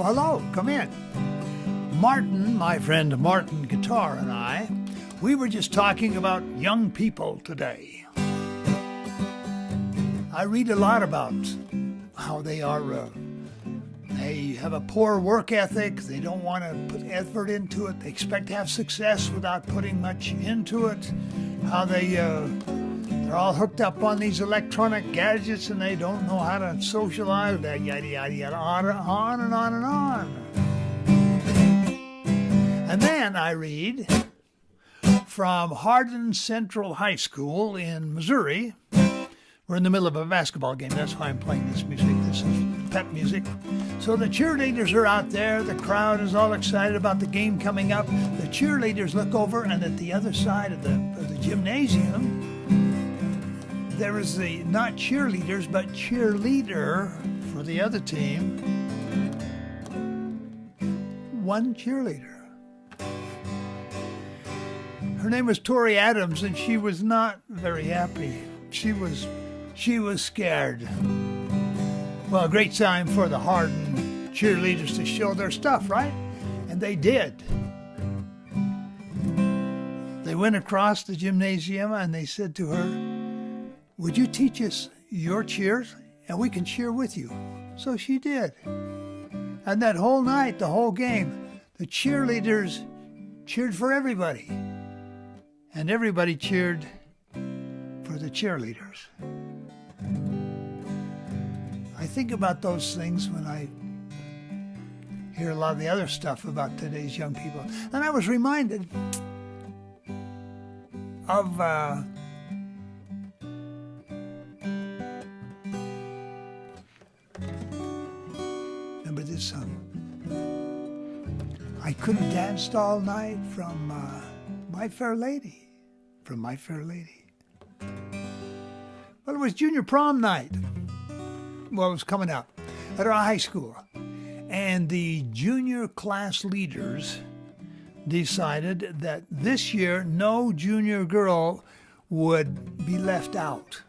hello. Come in. Martin, my friend Martin Guitar and I, we were just talking about young people today. I read a lot about how they have a poor work ethic. They don't want to put effort into it. They expect to have success without putting much into it. How they're all hooked up on these electronic gadgets and they don't know how to socialize. Yada, yada, yada, on and on and on. And then I read from Hardin Central High School in Missouri. We're in the middle of a basketball game. That's why I'm playing this music. This is pep music. So the cheerleaders are out there. The crowd is all excited about the game coming up. The cheerleaders look over, and at the other side of the gymnasium, there is the not cheerleaders, but cheerleader for the other team. One cheerleader. Her name was Tori Adams, and she was not very happy. She was scared. Well, a great time for the Hardin cheerleaders to show their stuff, right? And they did. They went across the gymnasium and they said to her, "Would you teach us your cheers? And we can cheer with you." So she did. And that whole night, the whole game, the cheerleaders cheered for everybody. And everybody cheered for the cheerleaders. I think about those things when I hear a lot of the other stuff about today's young people. And I was reminded of remember this song? I could have danced all night from My Fair Lady. From My Fair Lady. Well, it was junior prom night. Well, it was coming up at our high school. And the junior class leaders decided that this year no junior girl would be left out.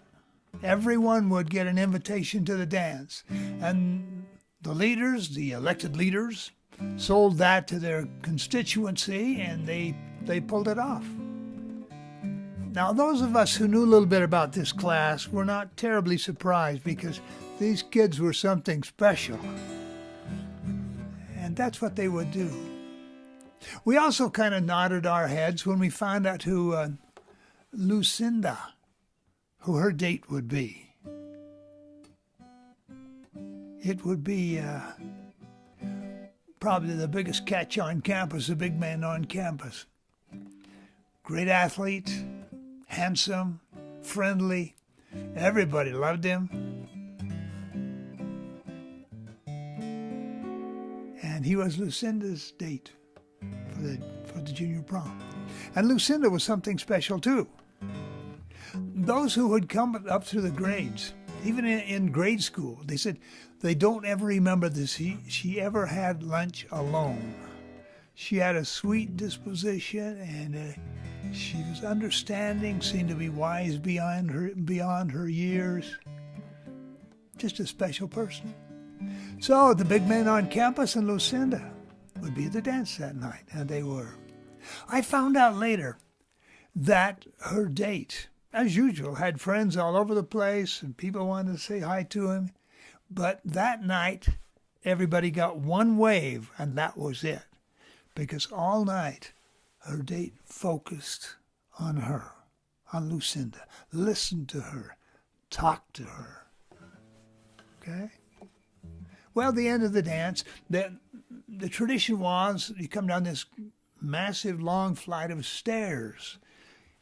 Everyone would get an invitation to the dance. And the leaders, the elected leaders, sold that to their constituency and they pulled it off. Now, those of us who knew a little bit about this class were not terribly surprised because these kids were something special. And that's what they would do. We also kind of nodded our heads when we found out who Lucinda, who her date would be. It would be probably the biggest catch on campus, the big man on campus. Great athlete. Handsome, friendly, everybody loved him. And he was Lucinda's date for the junior prom. And Lucinda was something special too. Those who had come up through the grades, even in grade school, they said they don't ever remember this. She ever had lunch alone. She had a sweet disposition and she was understanding, seemed to be wise beyond her years. Just a special person. So the big man on campus and Lucinda would be at the dance that night, and they were. I found out later that her date, as usual, had friends all over the place, and people wanted to say hi to him. But that night, everybody got one wave, and that was it. Because all night, her date focused on her, on Lucinda, listened to her, talked to her. Okay? Well, the end of the dance, the tradition was you come down this massive long flight of stairs.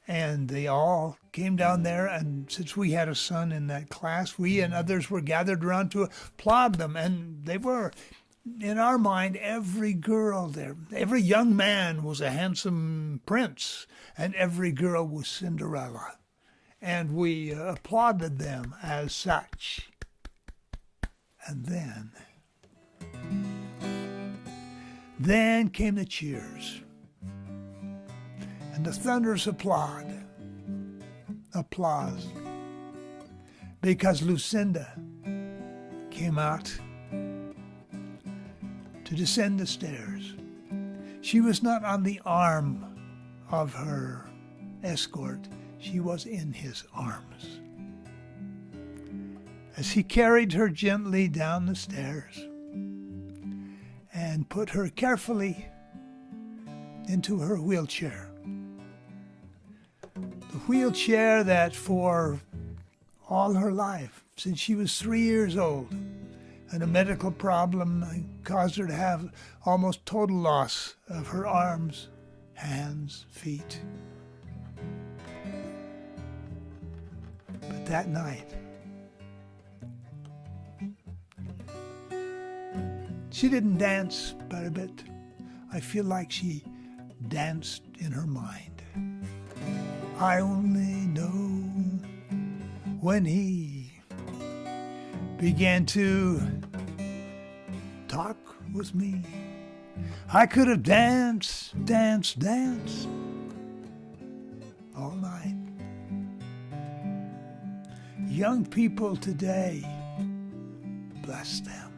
And they all came down there, and since we had a son in that class, we and others were gathered around to applaud them. And they were, in our mind, every girl there, every young man was a handsome prince, and every girl was Cinderella. And we applauded them as such. And then came the cheers. And the thunderous applause, because Lucinda came out to descend the stairs. She was not on the arm of her escort. She was in his arms. As he carried her gently down the stairs and put her carefully into her wheelchair. The wheelchair that for all her life, since she was 3 years old, and a medical problem caused her to have almost total loss of her arms, hands, feet. But that night, she didn't dance but a bit. I feel like she danced in her mind. I only know when he began to talk with me, I could have danced all night. Young people today, bless them.